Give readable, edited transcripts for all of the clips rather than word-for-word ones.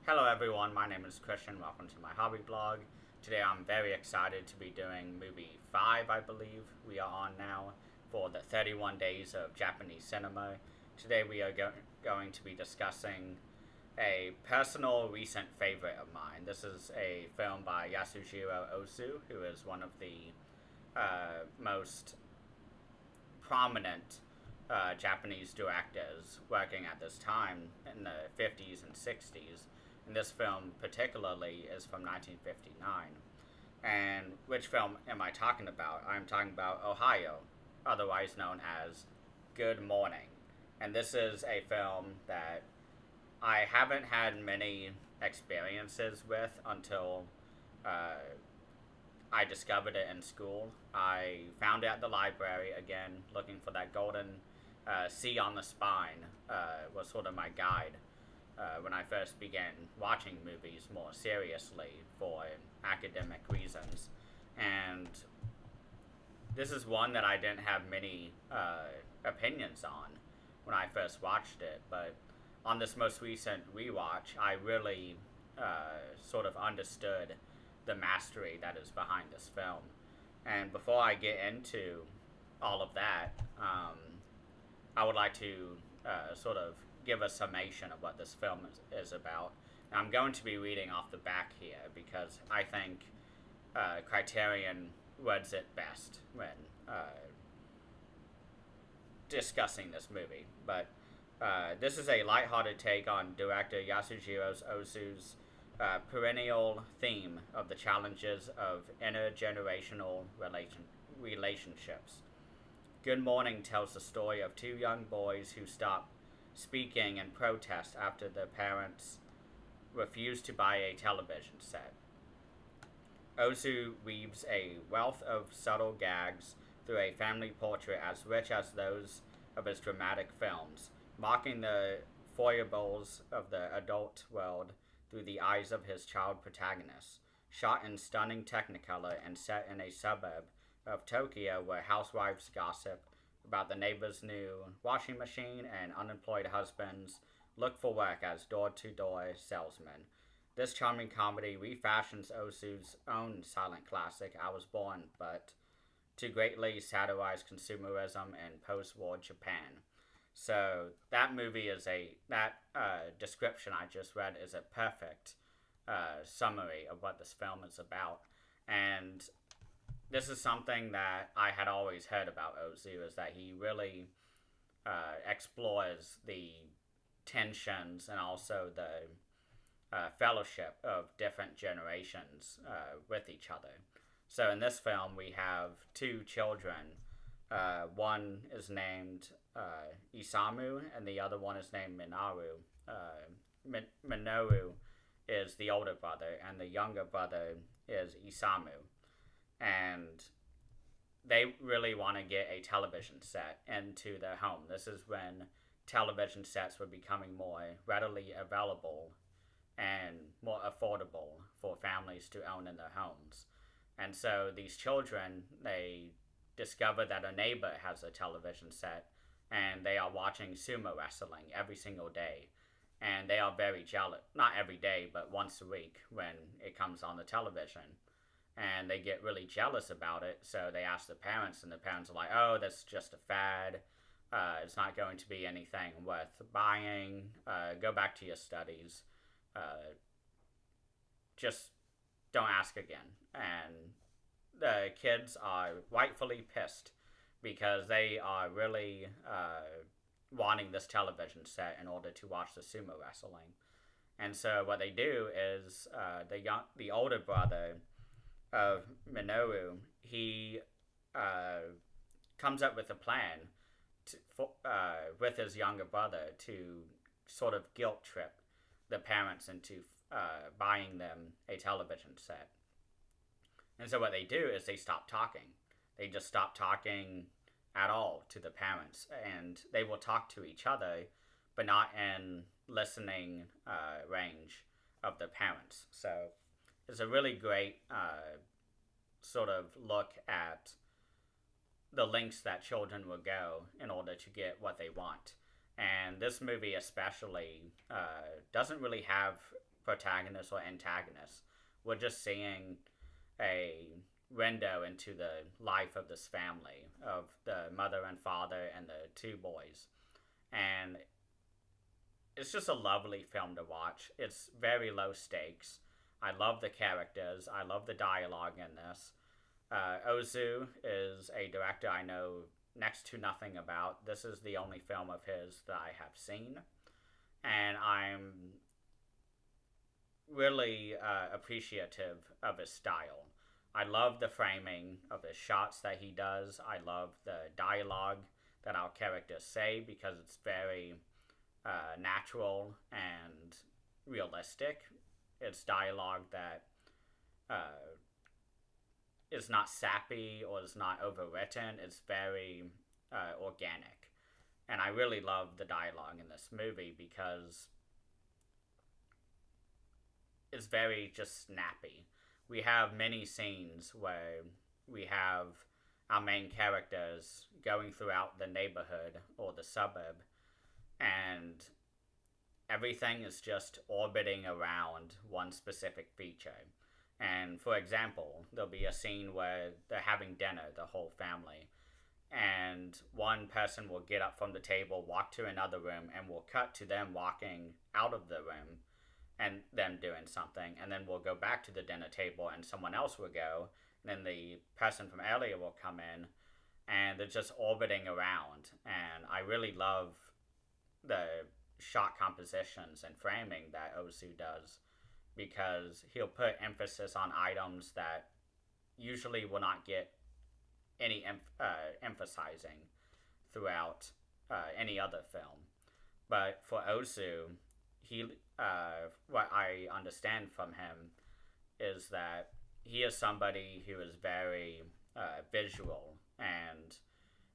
Hello everyone, my name is Christian. Welcome to my hobby blog. Today I'm very excited to be doing movie 5, I believe we are on now, for the 31 days of Japanese cinema. Today we are going to be discussing a personal recent favorite of mine. This is a film by Yasujiro Ozu, who is one of the most prominent Japanese directors working at this time in the 50s and 60s. And this film, particularly, is from 1959. And which film am I talking about? I'm talking about Ohio, otherwise known as Good Morning. And this is a film that I haven't had many experiences with until uh, I discovered it in school. I found it at the library again, looking for that golden C on the spine was sort of my guide when I first began watching movies more seriously for academic reasons. And this is one that I didn't have many opinions on when I first watched it, but on this most recent rewatch, I really sort of understood the mastery that is behind this film. And before I get into all of that, I would like to sort of give a summation of what this film is about. Now, I'm going to be reading off the back here because I think Criterion words it best when discussing this movie. But this is a lighthearted take on director Yasujiro Ozu's perennial theme of the challenges of intergenerational relationships. Good Morning tells the story of two young boys who stop speaking in protest after their parents refuse to buy a television set. Ozu weaves a wealth of subtle gags through a family portrait as rich as those of his dramatic films, mocking the foibles of the adult world through the eyes of his child protagonists. Shot in stunning Technicolor and set in a suburb of Tokyo where housewives gossip about the neighbor's new washing machine and unemployed husbands look for work as door to door salesmen. This charming comedy refashions Osu's own silent classic, I Was Born, but to greatly satirize consumerism in post war Japan. So that movie is description I just read is a perfect summary of what this film is about. And this is something that I had always heard about Ozu is that he really explores the tensions and also the fellowship of different generations with each other. So in this film, we have two children. One is named Isamu, and the other one is named Minaru. Minoru is the older brother, and the younger brother is Isamu. And they really want to get a television set into their home. This is when television sets were becoming more readily available and more affordable for families to own in their homes. And so these children, they discover that a neighbor has a television set and they are watching sumo wrestling every single day. And they are very jealous, not every day, but once a week when it comes on the television. And they get really jealous about it, so they ask the parents, and the parents are like, oh, that's just a fad. It's not going to be anything worth buying. Go back to your studies. Just don't ask again. And the kids are rightfully pissed because they are really wanting this television set in order to watch the sumo wrestling. And so what they do is the older brother of Minoru, he comes up with a plan with his younger brother to sort of guilt trip the parents into buying them a television set. And so what they do is they stop talking. They just stop talking at all to the parents, and they will talk to each other, but not in listening range of the parents. So it's a really great sort of look at the lengths that children will go in order to get what they want. And this movie, especially, doesn't really have protagonist or antagonist. We're just seeing a window into the life of this family, of the mother and father and the two boys. And it's just a lovely film to watch. It's very low stakes. I love the characters. I love the dialogue in this. Ozu is a director I know next to nothing about. This is the only film of his that I have seen. And I'm really appreciative of his style. I love the framing of his shots that he does. I love the dialogue that our characters say because it's very natural and realistic. It's dialogue that is not sappy or is not overwritten. It's very organic. And I really love the dialogue in this movie because it's very just snappy. We have many scenes where we have our main characters going throughout the neighborhood or the suburb, and everything is just orbiting around one specific feature. And for example, there'll be a scene where they're having dinner, the whole family, and one person will get up from the table, walk to another room, and we'll cut to them walking out of the room and them doing something, and then we'll go back to the dinner table and someone else will go, and then the person from earlier will come in, and they're just orbiting around. And I really love the shot compositions and framing that Ozu does because he'll put emphasis on items that usually will not get any emphasizing throughout any other film. But for Ozu, he what I understand from him is that he is somebody who is very visual and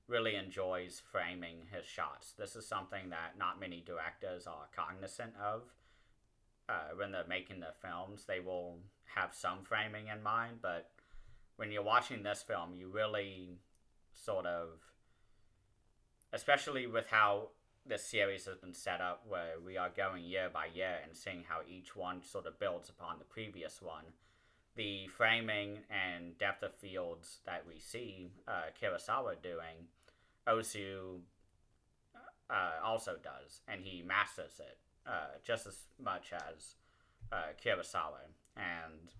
really enjoys framing his shots. This is something that not many directors are cognizant of when they're making their films. They will have some framing in mind, but when you're watching this film, you really sort of, especially with how this series has been set up, where we are going year by year and seeing how each one sort of builds upon the previous one, the framing and depth of fields that we see Kurosawa doing, Ozu also does, and he masters it just as much as Kurosawa. And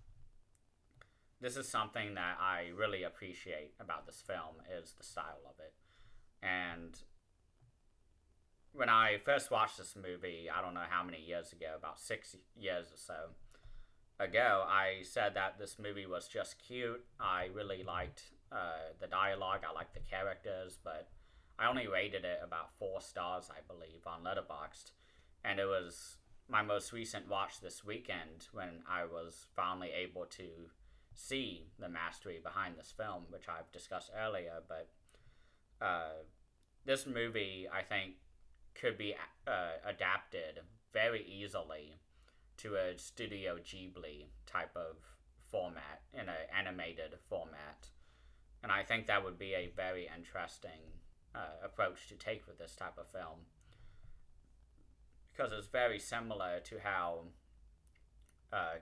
this is something that I really appreciate about this film, is the style of it. And when I first watched this movie, I don't know how many years ago, about 6 years or so ago, I said that this movie was just cute. I really liked the dialogue, I liked the characters, but I only rated it about 4 stars, I believe, on Letterboxd. And it was my most recent watch this weekend when I was finally able to see the mastery behind this film, which I've discussed earlier. But this movie, I think, could be adapted very easily to a Studio Ghibli type of format, in an animated format. And I think that would be a very interesting approach to take with this type of film, because it's very similar to how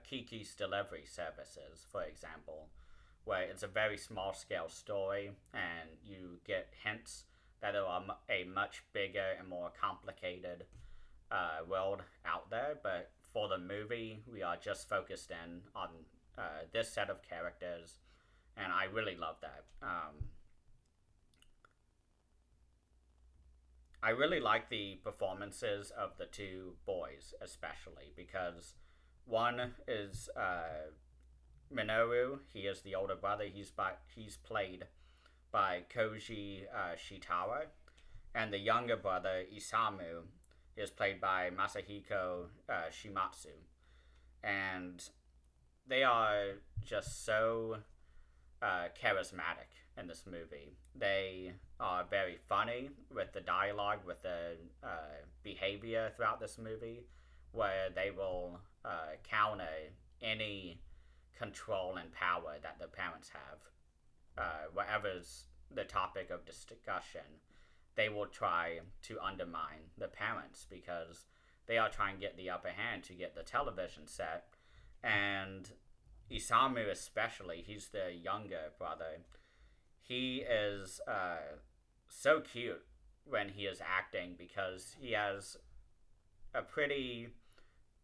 Kiki's Delivery Service is, for example, where it's a very small scale story and you get hints that there are a much bigger and more complicated world out there. But for the movie, we are just focused in on this set of characters, and I really love that. I really like the performances of the two boys, especially because one is Minoru. He is the older brother. He's played by Koji Shitara, and the younger brother Isamu is played by Masahiko Shimatsu, and they are just so charismatic in this movie. They are very funny with the dialogue, with the behavior throughout this movie, where they will counter any control and power that the parents have. Whatever's the topic of discussion, they will try to undermine the parents because they are trying to get the upper hand to get the television set. And Isamu, especially, he's the younger brother. He is so cute when he is acting because he has a pretty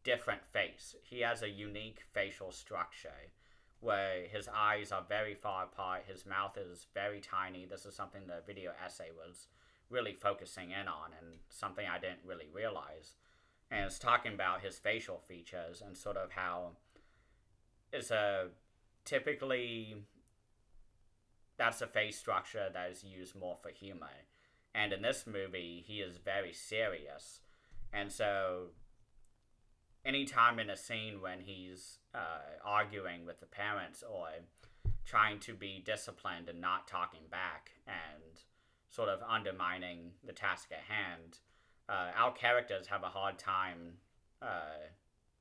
different face. He has a unique facial structure where his eyes are very far apart, his mouth is very tiny. This is something the video essay was really focusing in on and something I didn't really realize. And it's talking about his facial features and sort of how it's a typically that's a face structure that is used more for humor. And in this movie, he is very serious. And so anytime in a scene when he's arguing with the parents or trying to be disciplined and not talking back and sort of undermining the task at hand, our characters have a hard time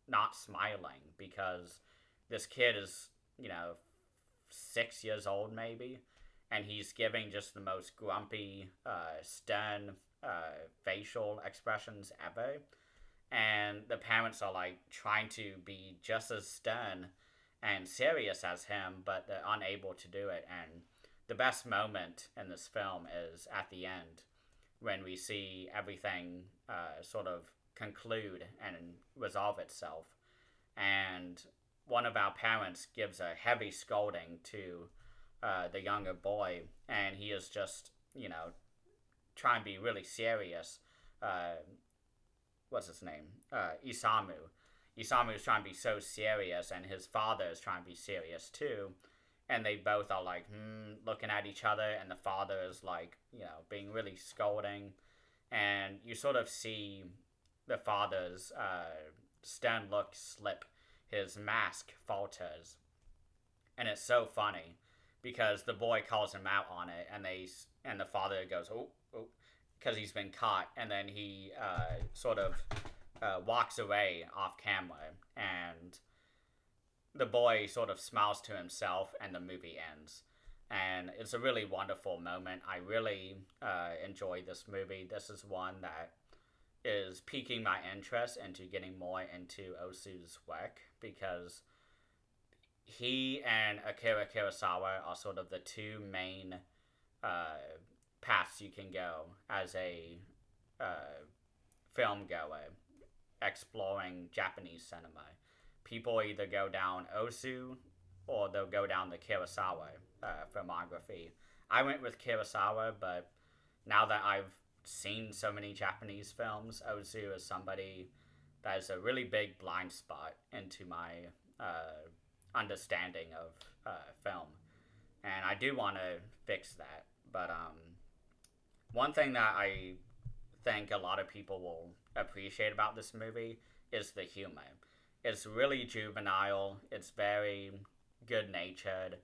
not smiling because this kid is, 6 years old maybe, and he's giving just the most grumpy, stern facial expressions ever. And the parents are like trying to be just as stern and serious as him, but they're unable to do it. And the best moment in this film is at the end when we see everything sort of conclude and resolve itself. And one of our parents gives a heavy scolding to the younger boy, and he is just, trying to be really serious. What's his name? Isamu. Isamu is trying to be so serious, and his father is trying to be serious too. And they both are like, looking at each other, and the father is like, being really scolding. And you sort of see the father's stern look slip. His mask falters. And it's so funny because the boy calls him out on it, and the father goes, oh, because he's been caught, and then he sort of walks away off camera, and the boy sort of smiles to himself, and the movie ends. And it's a really wonderful moment. I really enjoy this movie. This is one that is piquing my interest into getting more into Osu's work because he and Akira Kurosawa are sort of the two main paths you can go as a film goer exploring Japanese cinema. People either go down Osu or they'll go down the Kurosawa filmography. I went with Kurosawa, but now that I've seen so many Japanese films, Ozu is somebody that is a really big blind spot into my understanding of film. And I do want to fix that. But one thing that I think a lot of people will appreciate about this movie is the humor. It's really juvenile. It's very good-natured.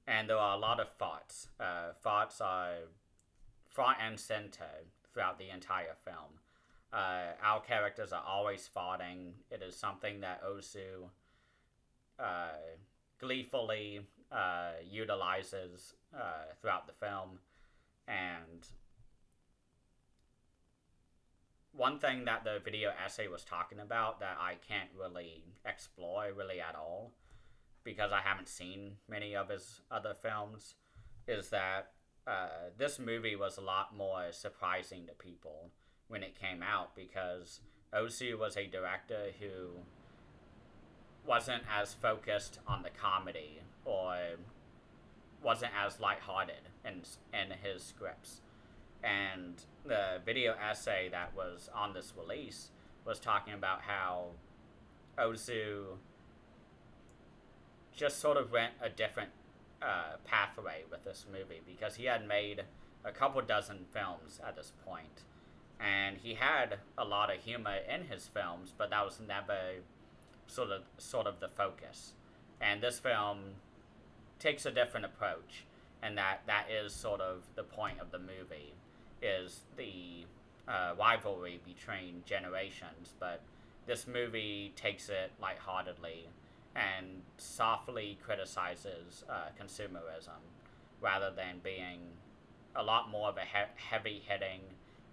And there are a lot of thoughts. Thoughts are front and center throughout the entire film. Our characters are always thoughting. It is something that Osu gleefully utilizes throughout the film. And one thing that the video essay was talking about that I can't really explore really at all, because I haven't seen many of his other films, is that this movie was a lot more surprising to people when it came out, because Osu was a director who wasn't as focused on the comedy or wasn't as lighthearted in his scripts. And the video essay that was on this release was talking about how Ozu just sort of went a different pathway with this movie, because he had made a couple dozen films at this point, and he had a lot of humor in his films, but that was never sort of the focus. And this film takes a different approach, and that is sort of the point of the movie, is the rivalry between generations. But this movie takes it lightheartedly and softly criticizes consumerism, rather than being a lot more of a heavy-hitting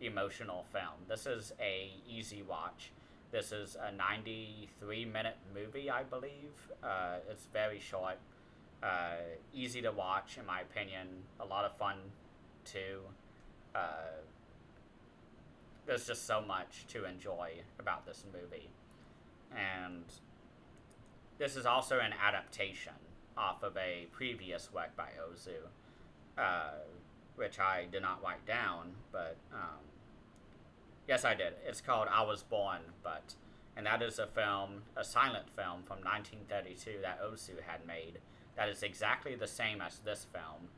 emotional film. This is a easy watch. This is a 93-minute movie, I believe. It's very short, easy to watch, in my opinion. A lot of fun, too. There's just so much to enjoy about this movie. And this is also an adaptation off of a previous work by Ozu, which I did not write down, but yes, I did. It's called I Was Born, and that is a silent film from 1932 that Ozu had made that is exactly the same as this film,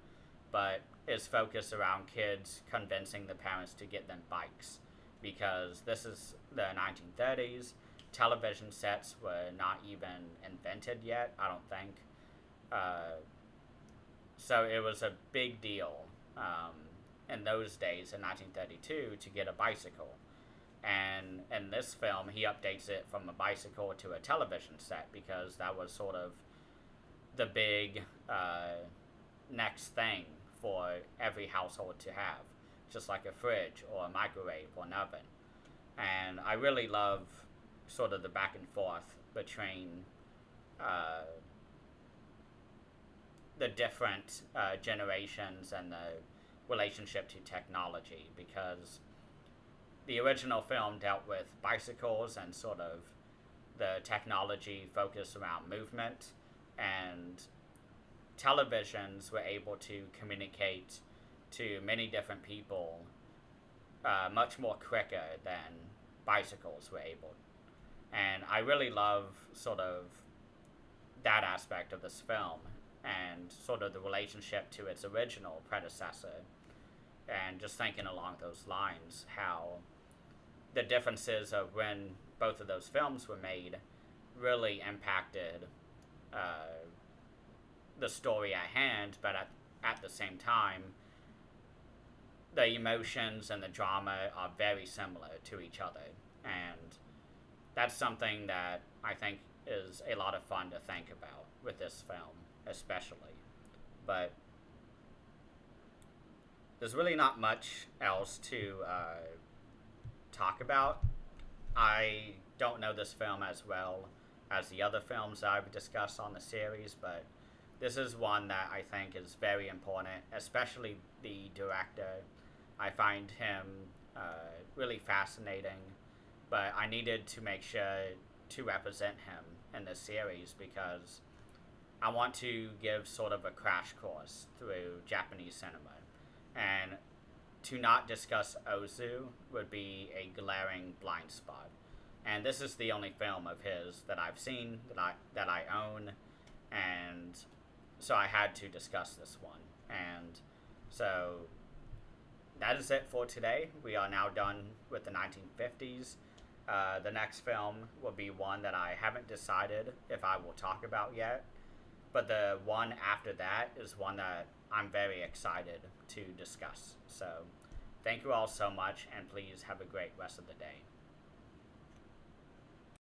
but is focused around kids convincing the parents to get them bikes, because this is the 1930s. Television sets were not even invented yet, I don't think. So it was a big deal in those days, in 1932, to get a bicycle. And in this film, he updates it from a bicycle to a television set, because that was sort of the big next thing for every household to have, just like a fridge or a microwave or an oven. And I really love sort of the back and forth between the different generations and the relationship to technology, because the original film dealt with bicycles and sort of the technology focused around movement, and televisions were able to communicate to many different people much more quicker than bicycles were able. And I really love sort of that aspect of this film, and sort of the relationship to its original predecessor, and just thinking along those lines, how the differences of when both of those films were made really impacted the story at hand, but at the same time, the emotions and the drama are very similar to each other. And that's something that I think is a lot of fun to think about with this film, especially. But there's really not much else to talk about. I don't know this film as well as the other films I've discussed on the series, but this is one that I think is very important, especially the director. I find him really fascinating, but I needed to make sure to represent him in this series, because I want to give sort of a crash course through Japanese cinema. And to not discuss Ozu would be a glaring blind spot. And this is the only film of his that I've seen, that I own, and so I had to discuss this one. And so that is it for today. We are now done with the 1950s. The next film will be one that I haven't decided if I will talk about yet, but the one after that is one that I'm very excited to discuss. So thank you all so much, and please have a great rest of the day.